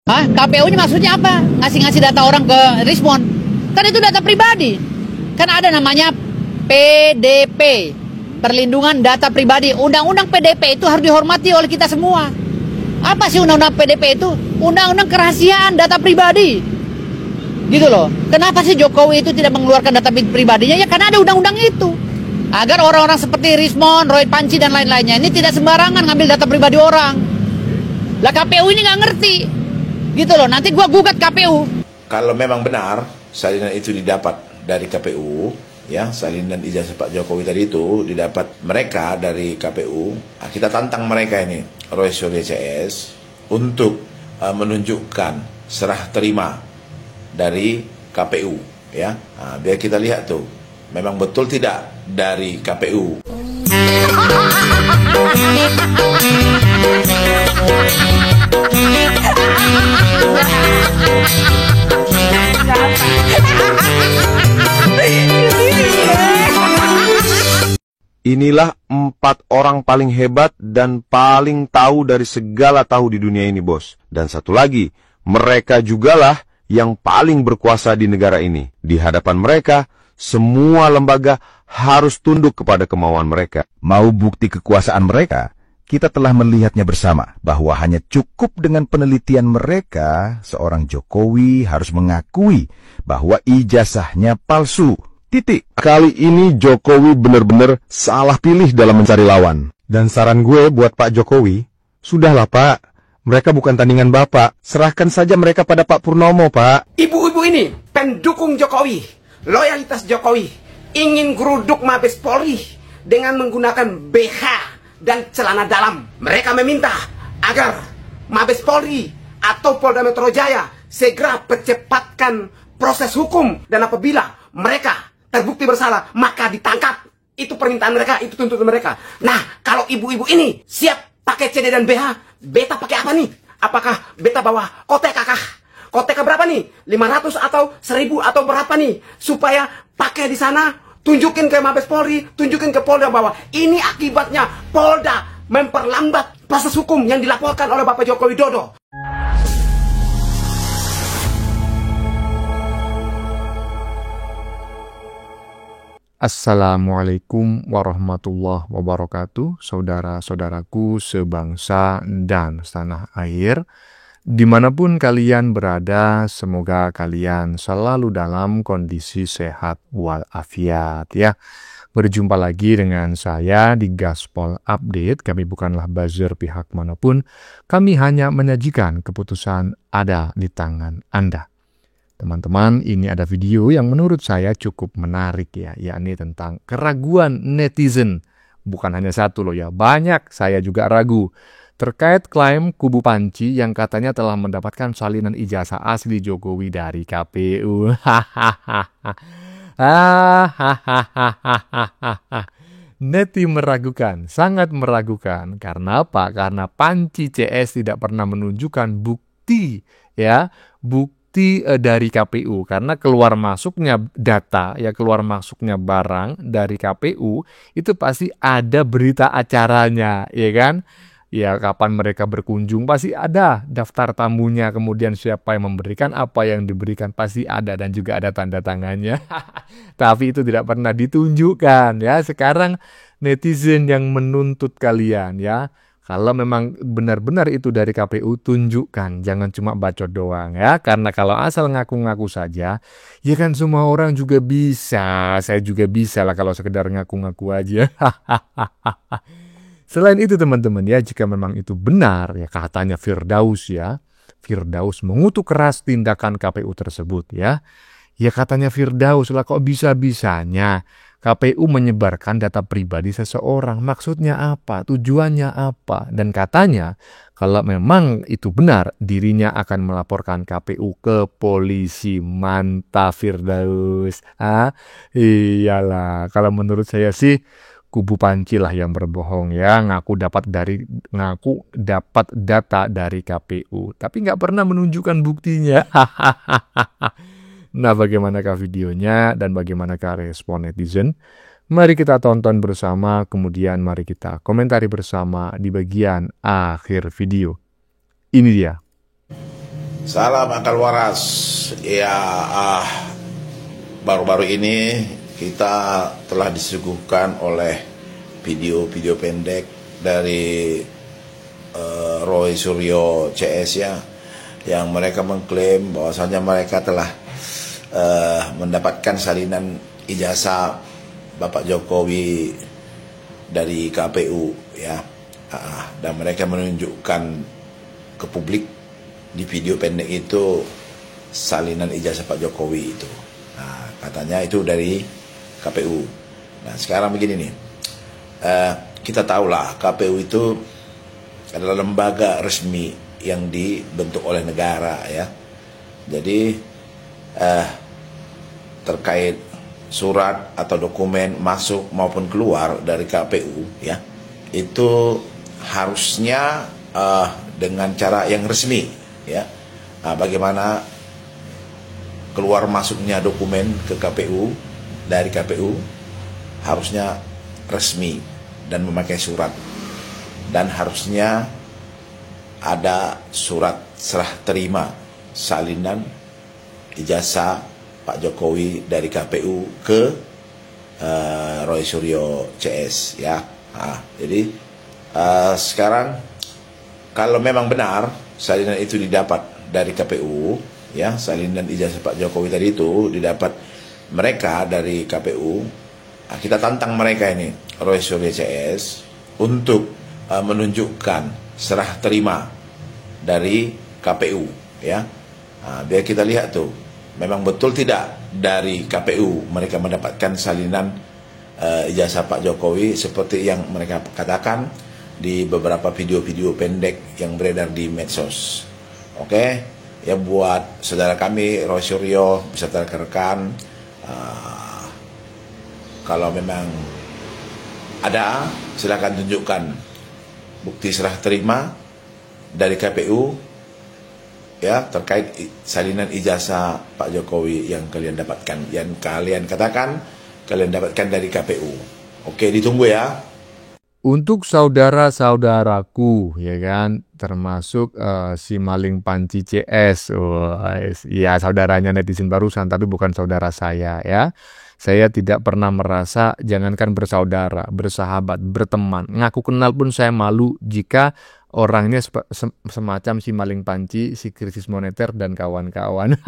Hah? KPU ini maksudnya apa? Ngasih-ngasih data orang ke Rismon. Kan itu data pribadi. Kan ada namanya PDP, Perlindungan Data Pribadi. Undang-undang PDP itu harus dihormati oleh kita semua. Apa sih undang-undang PDP itu? Undang-undang kerahasiaan data pribadi. Gitu loh. Kenapa sih Jokowi itu tidak mengeluarkan data pribadinya? Ya karena ada undang-undang itu. Agar orang-orang seperti Rismon, Roy Panci dan lain-lainnya ini tidak sembarangan ngambil data pribadi orang. Lah KPU ini nggak ngerti. Gitu loh, nanti gua gugat KPU. Kalau memang benar salinan itu didapat dari KPU, ya, salinan ijazah Pak Jokowi tadi itu didapat mereka dari KPU, nah, kita tantang mereka ini, Roy Suryo CS, untuk menunjukkan serah terima dari KPU, ya. Nah, biar kita lihat tuh, memang betul tidak dari KPU. Inilah 4 orang paling hebat dan paling tahu dari segala tahu di dunia ini, bos. Dan satu lagi, mereka jugalah yang paling berkuasa di negara ini. Di hadapan mereka, semua lembaga harus tunduk kepada kemauan mereka. Mau bukti kekuasaan mereka? Kita telah melihatnya bersama bahwa hanya cukup dengan penelitian mereka, seorang Jokowi harus mengakui bahwa ijazahnya palsu. Titik. Kali ini Jokowi benar-benar salah pilih dalam mencari lawan. Dan saran gue buat Pak Jokowi, sudahlah Pak, mereka bukan tandingan Bapak. Serahkan saja mereka pada Pak Purnomo, Pak. Ibu-ibu ini pendukung Jokowi, loyalitas Jokowi, ingin geruduk Mabes Polri dengan menggunakan BH dan celana dalam. Mereka meminta agar Mabes Polri atau Polda Metro Jaya segera percepatkan proses hukum, dan apabila mereka terbukti bersalah, maka ditangkap. Itu permintaan mereka, itu tuntutan mereka. Nah, kalau ibu-ibu ini siap pakai CD dan BH, beta pakai apa nih? Apakah beta bawa koteka kah? Koteka berapa nih? 500 atau 1000 atau berapa nih? Supaya pakai di sana, tunjukin ke Mabes Polri, tunjukin ke Polda bahwa ini akibatnya Polda memperlambat proses hukum yang dilaporkan oleh Bapak Joko Widodo. Assalamualaikum warahmatullahi wabarakatuh, saudara-saudaraku sebangsa dan setanah air. Dimanapun kalian berada, semoga kalian selalu dalam kondisi sehat walafiat ya. Berjumpa lagi dengan saya di Gaspol Update. Kami bukanlah buzzer pihak manapun, kami hanya menyajikan keputusan ada di tangan Anda. Teman-teman, ini ada video yang menurut saya cukup menarik ya, yakni tentang keraguan netizen. Bukan hanya satu loh ya, banyak saya juga ragu terkait klaim kubu Panci yang katanya telah mendapatkan salinan ijazah asli Jokowi dari KPU. Neti meragukan, sangat meragukan. Karena apa? Karena Panci CS tidak pernah menunjukkan bukti ya, bukti dari KPU, karena keluar masuknya data ya, keluar masuknya barang dari KPU itu pasti ada berita acaranya ya kan ya, kapan mereka berkunjung pasti ada daftar tamunya, kemudian siapa yang memberikan, apa yang diberikan pasti ada, dan juga ada tanda tangannya. Tapi itu tidak pernah ditunjukkan ya. Sekarang netizen yang menuntut kalian ya, kalau memang benar-benar itu dari KPU, tunjukkan. Jangan cuma bacot doang ya. Karena kalau asal ngaku-ngaku saja, ya kan semua orang juga bisa. Saya juga bisa lah kalau sekedar ngaku-ngaku aja. Selain itu teman-teman ya, jika memang itu benar ya katanya Firdaus ya, Firdaus mengutuk keras tindakan KPU tersebut ya. Ya katanya Firdaus lah, kok bisa-bisanya KPU menyebarkan data pribadi seseorang, maksudnya apa, tujuannya apa, dan katanya kalau memang itu benar, dirinya akan melaporkan KPU ke polisi. Mantap Firdaus. Iyalah, kalau menurut saya sih kubu Panci lah yang berbohong ya, ngaku dapat data dari KPU, tapi nggak pernah menunjukkan buktinya. Nah, bagaimanakah videonya dan bagaimanakah respon netizen? Mari kita tonton bersama, kemudian mari kita komentari bersama di bagian akhir video. Ini dia. Salam akal waras. Ya, baru-baru ini kita telah disuguhkan oleh video-video pendek dari Roy Suryo CS ya, yang mereka mengklaim bahwasanya mereka telah mendapatkan salinan ijazah Bapak Jokowi dari KPU ya, dan mereka menunjukkan ke publik di video pendek itu salinan ijazah Pak Jokowi itu. Nah, katanya itu dari KPU. Nah, sekarang begini nih, kita tahulah KPU itu adalah lembaga resmi yang dibentuk oleh negara ya. Jadi terkait surat atau dokumen masuk maupun keluar dari KPU ya, itu harusnya dengan cara yang resmi ya. Nah, bagaimana keluar masuknya dokumen ke KPU dari KPU harusnya resmi dan memakai surat, dan harusnya ada surat serah terima salinan ijazah Pak Jokowi dari KPU ke Roy Suryo CS ya. Jadi sekarang kalau memang benar salinan itu didapat dari KPU ya, salinan ijazah Pak Jokowi tadi itu didapat mereka dari KPU, kita tantang mereka ini Roy Suryo CS untuk menunjukkan serah terima dari KPU ya. Biar kita lihat tuh memang betul tidak dari KPU mereka mendapatkan salinan ijazah Pak Jokowi seperti yang mereka katakan di beberapa video-video pendek yang beredar di medsos. Oke, ya buat saudara kami Roy Suryo beserta rekan-rekan, kalau memang ada silakan tunjukkan bukti serah terima dari KPU ya terkait salinan ijazah Pak Jokowi yang kalian dapatkan, yang kalian katakan kalian dapatkan dari KPU. Oke, ditunggu ya. Untuk saudara-saudaraku, ya kan, termasuk si Maling Panci CS, ya saudaranya netizen barusan, tapi bukan saudara saya ya. Saya tidak pernah merasa, jangankan bersaudara, bersahabat, berteman, ngaku kenal pun saya malu jika orangnya semacam si Maling Panci, si krisis moneter, dan kawan-kawan.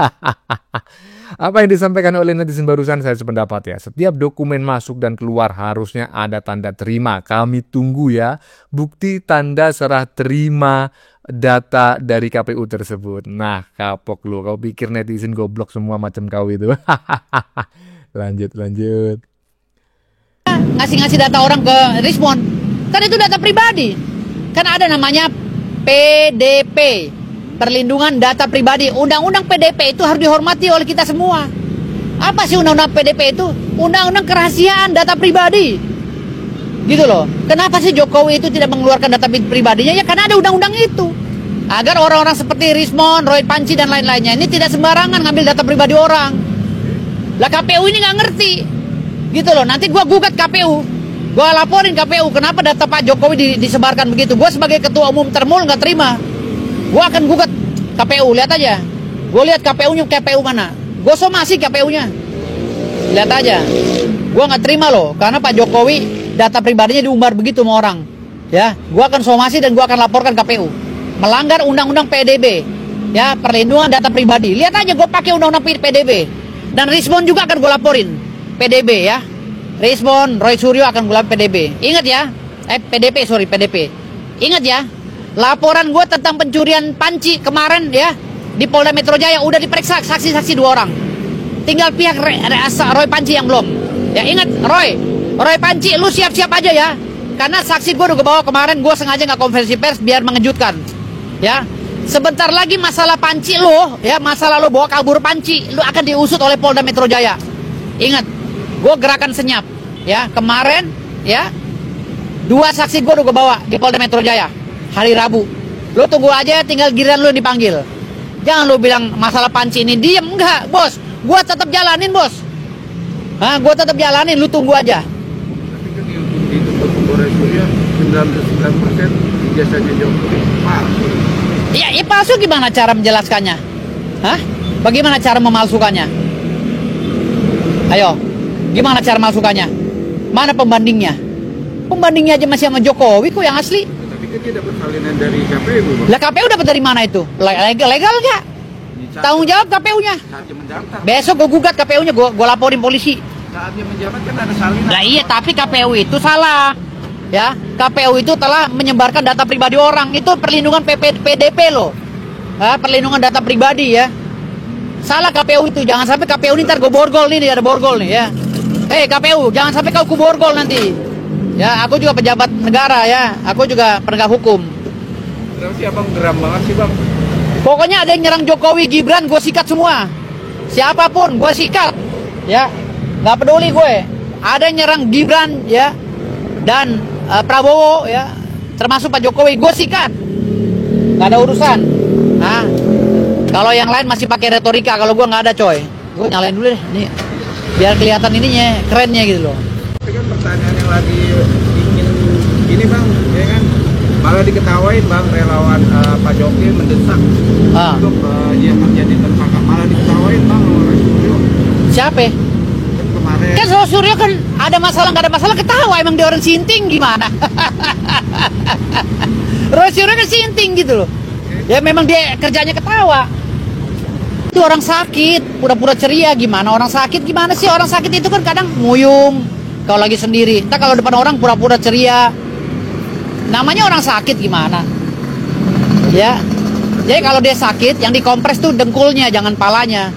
Apa yang disampaikan oleh netizen barusan saya sependapat ya. Setiap dokumen masuk dan keluar harusnya ada tanda terima. Kami tunggu ya bukti tanda serah terima data dari KPU tersebut. Nah, kapok lu. Kau pikir netizen goblok semua macam kau itu? Lanjut. Ngasih data orang ke respon, kan itu data pribadi. Kan ada namanya PDP, Perlindungan Data Pribadi. Undang-undang PDP itu harus dihormati oleh kita semua. Apa sih undang-undang PDP itu? Undang-undang kerahasiaan data pribadi. Gitu loh. Kenapa sih Jokowi itu tidak mengeluarkan data pribadinya? Ya karena ada undang-undang itu. Agar orang-orang seperti Rismon, Roy Panci, dan lain-lainnya ini tidak sembarangan ngambil data pribadi orang. Lah KPU ini nggak ngerti. Gitu loh. Nanti gua gugat KPU. Gua laporin KPU kenapa data Pak Jokowi disebarkan begitu. Gua sebagai ketua umum Termul nggak terima. Gua akan gugat KPU, lihat aja. Gua lihat KPU-nya KPU mana. Gua somasi KPU-nya. Lihat aja. Gua nggak terima loh, karena Pak Jokowi data pribadinya diumbar begitu sama orang. Ya, gua akan somasi dan gua akan laporkan KPU. Melanggar undang-undang PDB. Ya, Perlindungan Data Pribadi. Lihat aja gua pakai undang-undang PDB. Dan Rismon juga akan gua laporin PDB ya. Rismon, Roy Suryo akan gua laporin PDB. Ingat ya. PDP. Ingat ya. Laporan gue tentang pencurian panci kemarin ya di Polda Metro Jaya udah diperiksa saksi-saksi 2 orang. Tinggal pihak Roy Panci yang belum. Ya ingat Roy Panci, lu siap-siap aja ya. Karena saksi gue udah gue bawa kemarin, gue sengaja nggak konferensi pers biar mengejutkan. Ya, sebentar lagi masalah panci lo, ya masalah lo bawa kabur panci, lu akan diusut oleh Polda Metro Jaya. Ingat, gue gerakan senyap. Ya kemarin ya 2 saksi gue udah gue bawa di Polda Metro Jaya. Hari Rabu, lu tunggu aja, tinggal giliran lu dipanggil. Jangan lu bilang masalah panci ini diem, enggak bos, gua tetap jalanin bos. Gua tetap jalanin, lu tunggu aja. Tapi kan yang itu Roy Suryo 99% ijazahnya Jokowi palsu. Ya palsu gimana cara menjelaskannya? Hah? Bagaimana cara memalsukannya? Ayo, gimana cara memalsukannya? Mana pembandingnya? Pembandingnya aja masih sama Jokowi kok yang asli. Tapi kan dia dapat salinan dari KPU, Bang. Lah KPU dapat dari mana itu? Legal nggak? Tanggung jawab KPU-nya. Saat dia menjabat. Besok gue gugat KPU-nya, gue laporin polisi. Saat dia menjabat kan ada salinan. Nah iya, tapi KPU itu salah. Ya, KPU itu telah menyebarkan data pribadi orang. Itu perlindungan PDP loh. Perlindungan data pribadi ya. Salah KPU itu. Jangan sampai KPU ini ntar gue borgol nih, ada borgol nih ya. Hei KPU, jangan sampai kau borgol nanti. Ya, aku juga pejabat negara ya. Aku juga penegak hukum. Kenapa sih abang geram banget sih, Bang? Pokoknya ada yang nyerang Jokowi, Gibran, gue sikat semua. Siapapun, gue sikat. Ya, nggak peduli gue. Ada yang nyerang Gibran ya, dan Prabowo ya, termasuk Pak Jokowi, gue sikat. Nggak ada urusan. Nah, kalau yang lain masih pakai retorika, kalau gue nggak ada coy. Gue nyalain dulu deh, nih, biar kelihatan ininya, kerennya gitu loh. Tapi kan pertanyaan yang lagi ingin ini, Bang, ya kan? Malah diketawain, Bang, relawan Pak Jokowi mendesak untuk yang menjadi tersangka. Malah diketawain, Bang, oleh Suryo. Siapa? Kemarin. Kan kalau Suryo kan ada masalah nggak ada masalah ketawa, emang dia orang sinting gimana? Roy Suryo kan sinting gitu loh. Ya memang dia kerjanya ketawa. Itu orang sakit, pura-pura ceria gimana? Orang sakit gimana sih? Orang sakit itu kan kadang muyung kalau lagi sendiri. Entah kalau depan orang pura-pura ceria. Namanya orang sakit gimana? Ya. Jadi kalau dia sakit, yang dikompres tuh dengkulnya, jangan palanya.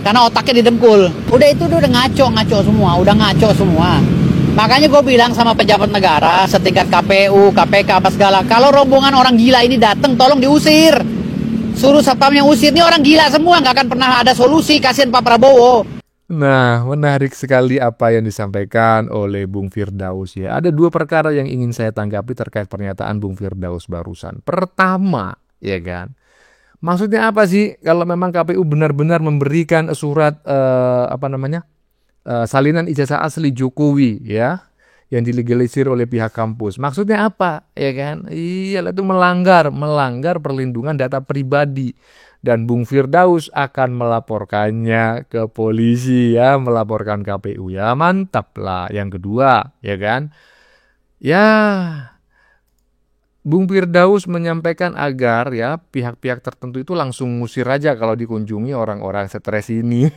Karena otaknya di dengkul. Udah itu udah ngaco semua, udah ngaco semua. Makanya gue bilang sama pejabat negara, setingkat KPU, KPK, apa segala, kalau rombongan orang gila ini datang, tolong diusir. Suruh satpamnya usir, ini orang gila semua, nggak akan pernah ada solusi, kasihan Pak Prabowo. Nah, menarik sekali apa yang disampaikan oleh Bung Firdaus ya. Ada dua perkara yang ingin saya tanggapi terkait pernyataan Bung Firdaus barusan. Pertama, ya kan, maksudnya apa sih kalau memang KPU benar-benar memberikan surat salinan ijazah asli Jokowi ya yang dilegalisir oleh pihak kampus. Maksudnya apa? Ya kan? Iyalah itu melanggar perlindungan data pribadi. Dan Bung Firdaus akan melaporkannya ke polisi ya, melaporkan KPU ya, mantap lah. Yang kedua, ya kan? Ya, Bung Firdaus menyampaikan agar ya pihak-pihak tertentu itu langsung ngusir aja kalau dikunjungi orang-orang stres ini.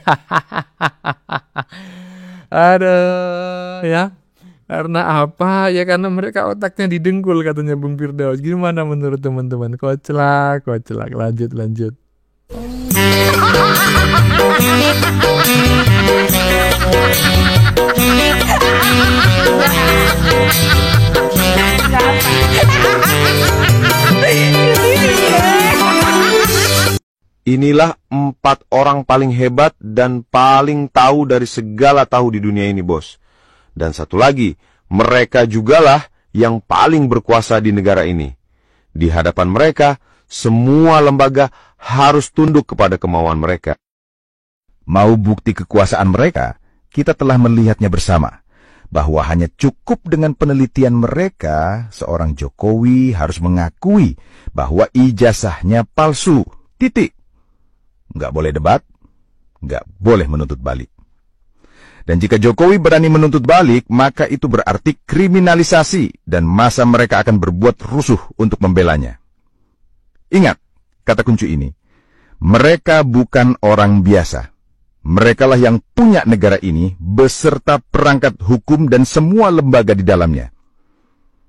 Aduh, ya. Karena apa? Ya karena mereka otaknya didengkul katanya Bung Firdaus. Gimana menurut teman-teman? Koclak. Lanjut. Inilah 4 orang paling hebat dan paling tahu dari segala tahu di dunia ini, bos. Dan satu lagi, mereka jugalah yang paling berkuasa di negara ini. Di hadapan mereka, semua lembaga harus tunduk kepada kemauan mereka. Mau bukti kekuasaan mereka, kita telah melihatnya bersama. Bahwa hanya cukup dengan penelitian mereka, seorang Jokowi harus mengakui bahwa ijazahnya palsu. Titik. Nggak boleh debat, nggak boleh menuntut balik. Dan jika Jokowi berani menuntut balik, maka itu berarti kriminalisasi dan masa mereka akan berbuat rusuh untuk membelanya. Ingat kata kunci ini, mereka bukan orang biasa. Merekalah yang punya negara ini beserta perangkat hukum dan semua lembaga di dalamnya.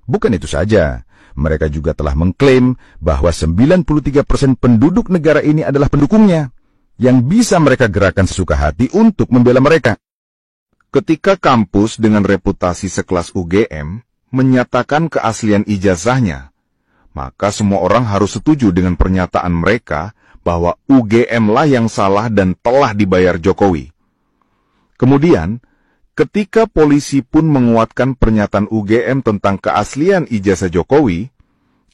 Bukan itu saja, mereka juga telah mengklaim bahwa 93% penduduk negara ini adalah pendukungnya, yang bisa mereka gerakan sesuka hati untuk membela mereka. Ketika kampus dengan reputasi sekelas UGM menyatakan keaslian ijazahnya, maka semua orang harus setuju dengan pernyataan mereka bahwa UGM lah yang salah dan telah dibayar Jokowi. Kemudian, ketika polisi pun menguatkan pernyataan UGM tentang keaslian ijazah Jokowi,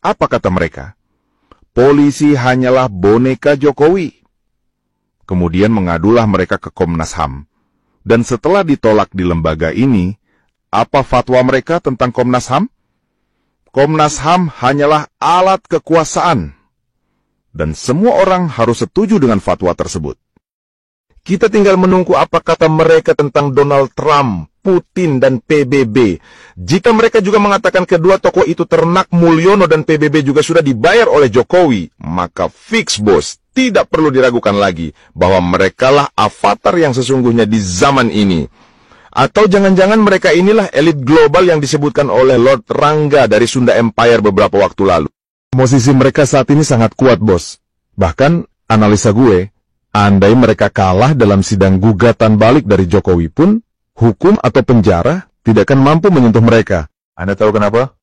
apa kata mereka? Polisi hanyalah boneka Jokowi. Kemudian mengadulah mereka ke Komnas HAM. Dan setelah ditolak di lembaga ini, apa fatwa mereka tentang Komnas HAM? Komnas HAM hanyalah alat kekuasaan. dan semua orang harus setuju dengan fatwa tersebut. Kita tinggal menunggu apa kata mereka tentang Donald Trump, Putin, dan PBB. Jika mereka juga mengatakan kedua tokoh itu ternak Mulyono dan PBB juga sudah dibayar oleh Jokowi, maka fix bos, tidak perlu diragukan lagi bahwa merekalah avatar yang sesungguhnya di zaman ini. Atau jangan-jangan mereka inilah elit global yang disebutkan oleh Lord Rangga dari Sunda Empire beberapa waktu lalu. Posisi mereka saat ini sangat kuat bos. Bahkan analisa gue, andai mereka kalah dalam sidang gugatan balik dari Jokowi pun, hukum atau penjara tidak akan mampu menyentuh mereka. Anda tahu kenapa?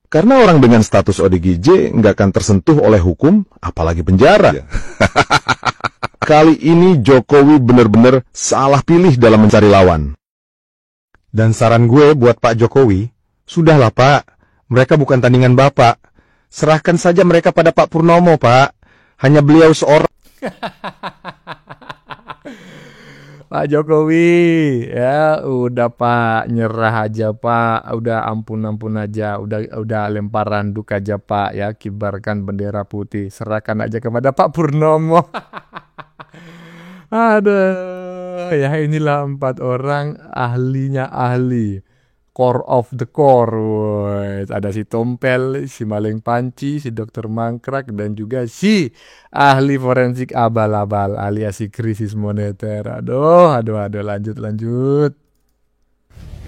Karena orang dengan status ODGJ nggak akan tersentuh oleh hukum, apalagi penjara. Kali ini Jokowi benar-benar salah pilih dalam mencari lawan. Dan saran gue buat Pak Jokowi, sudahlah Pak, mereka bukan tandingan Bapak. Serahkan saja mereka pada Pak Purnomo, Pak. Hanya beliau seorang. Pak Jokowi, ya udah Pak, nyerah aja Pak, udah ampun-ampun aja, udah lempar randuk aja Pak, ya kibarkan bendera putih, serahkan aja kepada Pak Purnomo. Aduh, ya inilah 4 orang ahlinya ahli, core of the core. Woy. Ada si Tompel, si Maleng Panci, si Dokter Mangkrak, dan juga si ahli forensik abal-abal alias si krisis moneter. Aduh, lanjut.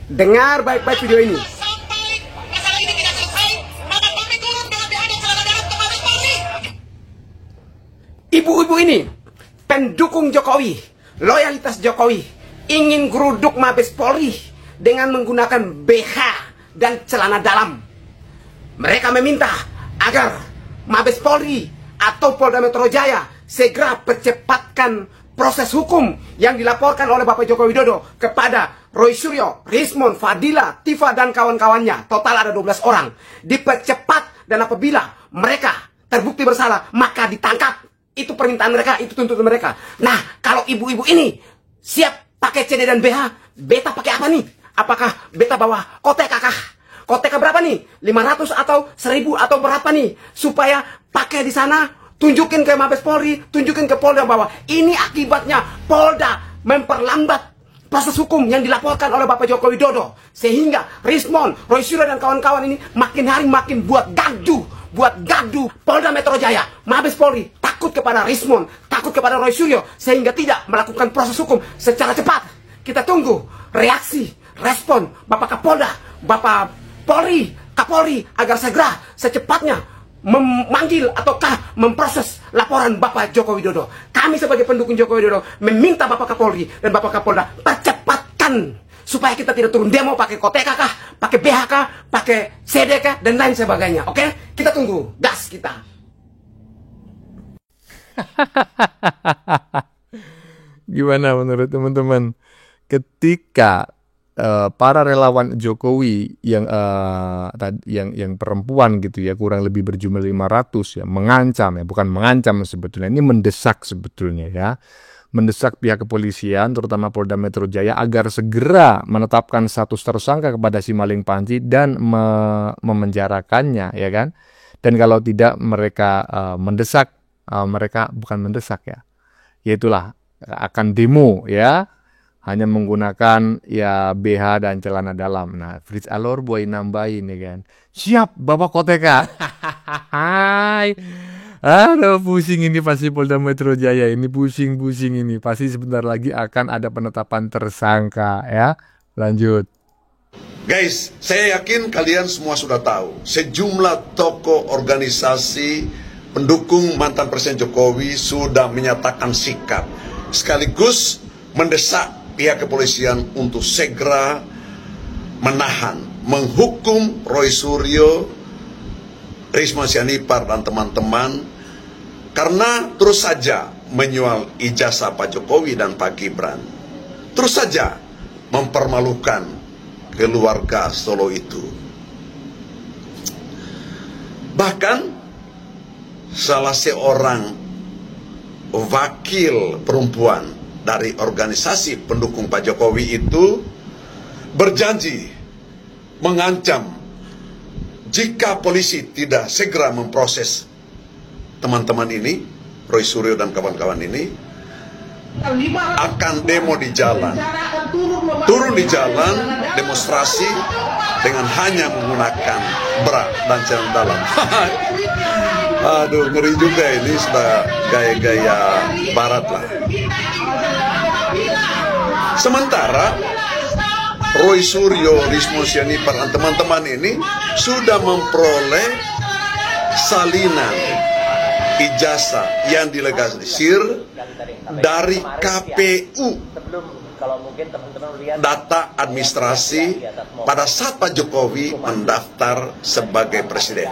Dengar baik-baik video ini. Ibu-ibu ini pendukung Jokowi, loyalitas Jokowi, ingin geruduk Mabes Polri dengan menggunakan BH dan celana dalam. Mereka meminta agar Mabes Polri atau Polda Metro Jaya segera percepatkan proses hukum yang dilaporkan oleh Bapak Joko Widodo kepada Roy Suryo, Rismon, Fadila, Tifa, dan kawan-kawannya. Total ada 12 orang. Dipercepat, dan apabila mereka terbukti bersalah, maka ditangkap. Itu permintaan mereka, itu tuntutan mereka. Nah, kalau ibu-ibu ini siap pakai CD dan BH, beta pakai apa nih? Apakah beta bawa koteka kah? Koteka berapa nih? 500 atau 1000 atau berapa nih? Supaya pakai di sana, tunjukin ke Mabes Polri, tunjukin ke Polda bahwa ini akibatnya Polda memperlambat proses hukum yang dilaporkan oleh Bapak Joko Widodo. Sehingga Rismon, Roy Suryo, dan kawan-kawan ini makin hari makin buat gaduh. Polda Metro Jaya, Mabes Polri takut kepada Rismon, takut kepada Roy Suryo, sehingga tidak melakukan proses hukum secara cepat. Kita tunggu reaksi, respon Bapak Kapolda, Bapak Polri, Kapolri, agar segera secepatnya memanggil ataukah memproses laporan Bapak Joko Widodo. Kami sebagai pendukung Joko Widodo meminta Bapak Kapolri dan Bapak Kapolda percepatkan supaya kita tidak turun demo pakai koteka kah, pakai BH kah, pakai CD kah, dan lain sebagainya. Oke? Kita tunggu gas kita. Gimana menurut teman-teman? Ketika para relawan Jokowi yang perempuan gitu ya, kurang lebih berjumlah 500 ya, mengancam ya, bukan mengancam sebetulnya, ini mendesak sebetulnya ya. Mendesak pihak kepolisian, terutama Polda Metro Jaya, agar segera menetapkan status tersangka kepada si Maleng Panci dan memenjarakannya, ya kan? Dan kalau tidak, mereka mendesak, mereka bukan mendesak ya, yaitulah akan demo ya, hanya menggunakan ya BH dan celana dalam. Nah, Fritz Alor boy nambahin ya kan, siap Bapak Koteka. Hai. Aduh, pusing ini pasti Polda Metro Jaya ini, pusing ini. Pasti sebentar lagi akan ada penetapan tersangka ya. Lanjut. Guys, saya yakin kalian semua sudah tahu, sejumlah tokoh organisasi pendukung mantan Presiden Jokowi sudah menyatakan sikap, sekaligus mendesak pihak kepolisian untuk segera menahan, menghukum Roy Suryo, Risma Sianipar, dan teman-teman karena terus saja menjual ijazah Pak Jokowi dan Pak Gibran, terus saja mempermalukan keluarga Solo itu. Bahkan salah seorang wakil perempuan dari organisasi pendukung Pak Jokowi itu berjanji mengancam jika polisi tidak segera memproses teman-teman ini, Roy Suryo dan kawan-kawan ini akan demo di jalan, turun di jalan, demonstrasi dengan hanya menggunakan bra dan celana dalam. Aduh, ngeri juga ini, sudah gaya-gaya barat lah. Sementara Roy Suryo, Rismon Sianipar dan teman-teman ini sudah memperoleh salinan ijazah yang dilegalisir dari KPU, data administrasi pada saat Pak Jokowi mendaftar sebagai presiden.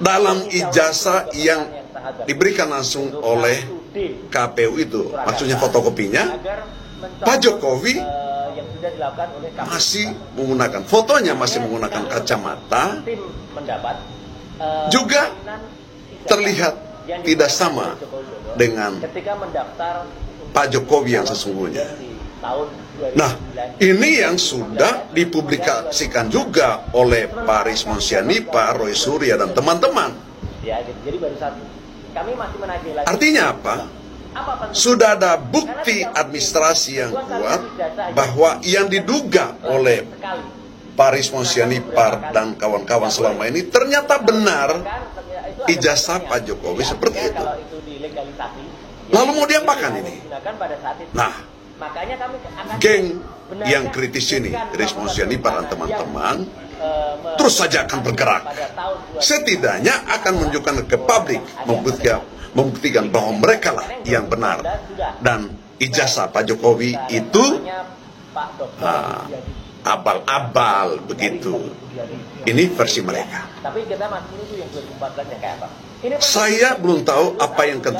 Dalam ijazah yang diberikan langsung oleh KPU itu, maksudnya fotokopinya, Pak Jokowi masih menggunakan, fotonya masih menggunakan kacamata, juga terlihat tidak sama dengan Pak Jokowi yang sesungguhnya. Nah, ini yang sudah dipublikasikan juga oleh Pak Rismon Sianipar, Roy Suryo dan teman-teman. Artinya apa? Sudah ada bukti administrasi yang kuat bahwa yang diduga oleh Pak Rismon Sianipar dan kawan-kawan selama ini ternyata benar ijazah Pak Jokowi seperti itu. Lalu mau diapakan ini? Nah, geng yang kritis ini, Rismon Sianipar dan teman-teman, terus saja akan bergerak. Setidaknya akan menunjukkan ke publik, membuktikan bahwa mereka lah yang benar. Dan ijazah Pak Jokowi itu abal-abal begitu. Ini versi mereka. Saya belum tahu apa yang akan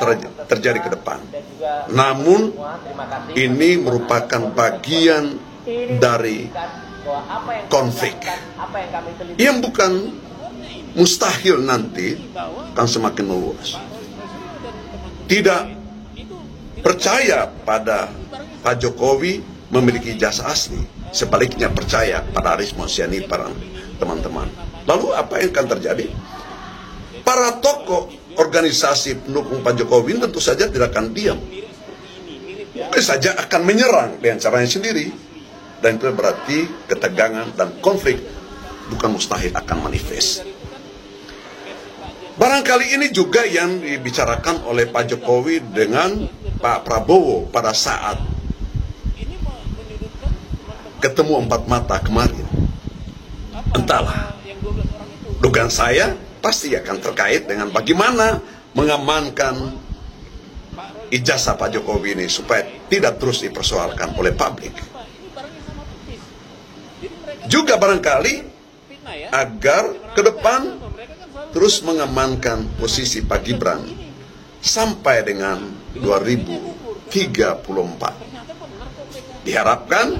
terjadi ke depan. Namun ini merupakan bagian dari konflik yang bukan mustahil nanti akan semakin meluas. Tidak percaya pada Pak Jokowi memiliki ijazah asli, sebaliknya percaya pada Rismon Sianipar teman-teman. Lalu apa yang akan terjadi? Para tokoh organisasi pendukung Pak Jokowi tentu saja tidak akan diam. Mungkin saja akan menyerang dengan caranya sendiri. Dan itu berarti ketegangan dan konflik bukan mustahil akan manifest. Barangkali ini juga yang dibicarakan oleh Pak Jokowi dengan Pak Prabowo pada saat ketemu empat mata kemarin. Entahlah, dugaan saya pasti akan terkait dengan bagaimana mengamankan ijazah Pak Jokowi ini supaya tidak terus dipersoalkan oleh publik. Juga barangkali agar ke depan terus mengamankan posisi Pak Gibran sampai dengan 2034. Diharapkan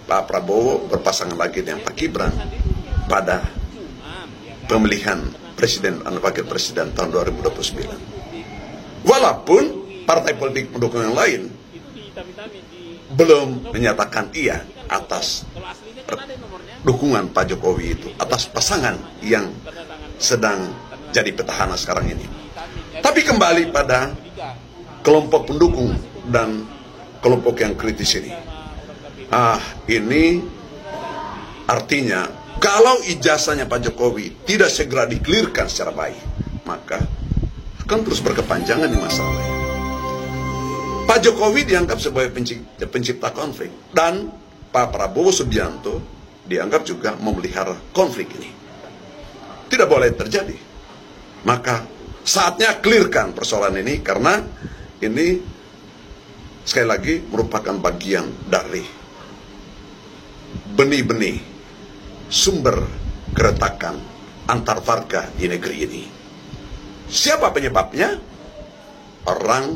Pak Prabowo berpasangan lagi dengan Pak Gibran pada pemilihan presiden dan wakil presiden tahun 2029. Walaupun partai politik pendukung yang lain belum menyatakan iya atas dukungan Pak Jokowi itu, atas pasangan yang sedang jadi petahana sekarang ini. Tapi kembali pada kelompok pendukung dan kelompok yang kritis ini. Ini artinya kalau ijazahnya Pak Jokowi tidak segera dikelirkan secara baik, maka akan terus berkepanjangan di masalahnya. Pak Jokowi dianggap sebagai pencipta konflik, dan Pak Prabowo Subianto dianggap juga memelihara konflik ini. Tidak boleh terjadi. Maka saatnya clearkan persoalan ini, karena ini sekali lagi merupakan bagian dari benih-benih sumber keretakan antar warga di negeri ini. Siapa penyebabnya? Orang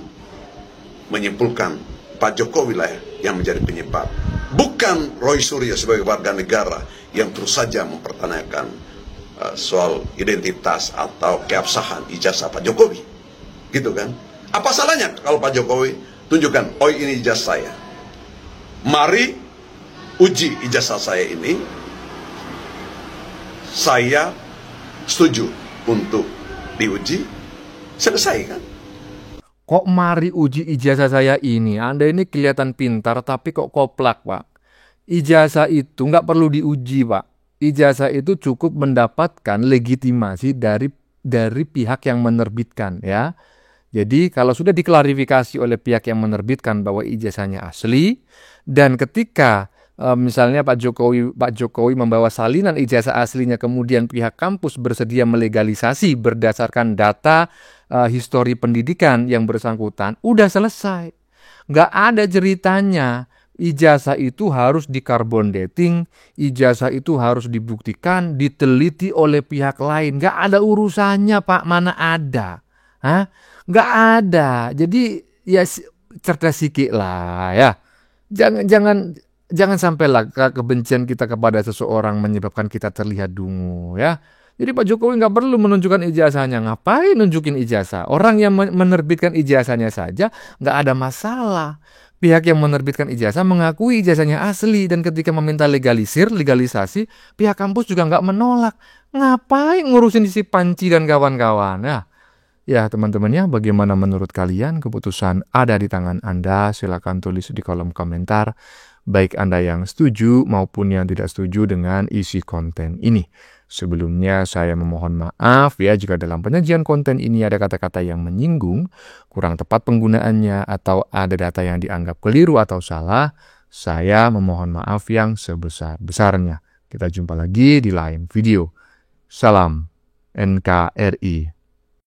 menyimpulkan Pak Jokowi lah yang menjadi penyebab, bukan Roy Suryo sebagai warga negara yang terus saja mempertanyakan soal identitas atau keabsahan ijazah Pak Jokowi, gitu kan? Apa salahnya kalau Pak Jokowi tunjukkan, oh ini ijazah saya, mari uji ijazah saya ini, saya setuju untuk diuji, Selesai kan? Kok mari uji ijazah saya ini? Anda ini kelihatan pintar tapi kok koplak, Pak. Ijazah itu nggak perlu diuji, Pak. Ijazah itu cukup mendapatkan legitimasi dari pihak yang menerbitkan, ya. Jadi kalau sudah diklarifikasi oleh pihak yang menerbitkan bahwa ijazahnya asli, dan ketika misalnya Pak Jokowi membawa salinan ijazah aslinya, kemudian pihak kampus bersedia melegalisasi berdasarkan data histori pendidikan yang bersangkutan, udah selesai. Nggak ada ceritanya ijazah itu harus di carbon dating, ijazah itu harus dibuktikan, diteliti oleh pihak lain. Nggak ada urusannya, Pak, mana ada. Hah? Nggak ada. Jadi ya cerdas sikit lah ya. Jangan sampailah kebencian kita kepada seseorang menyebabkan kita terlihat dungu ya. Jadi Pak Jokowi nggak perlu menunjukkan ijazahnya. Ngapain nunjukin ijazah? Orang yang menerbitkan ijazahnya saja nggak ada masalah. Pihak yang menerbitkan ijazah mengakui ijazahnya asli, dan ketika meminta legalisasi, pihak kampus juga nggak menolak. Ngapain ngurusin si Panci dan kawan-kawan ya? Ya teman-teman ya, bagaimana menurut kalian? Keputusan ada di tangan Anda. Silakan tulis di kolom komentar, baik Anda yang setuju maupun yang tidak setuju dengan isi konten ini. Sebelumnya saya memohon maaf ya jika dalam penyajian konten ini ada kata-kata yang menyinggung, kurang tepat penggunaannya, atau ada data yang dianggap keliru atau salah. Saya memohon maaf yang sebesar-besarnya. Kita jumpa lagi di lain video. Salam NKRI.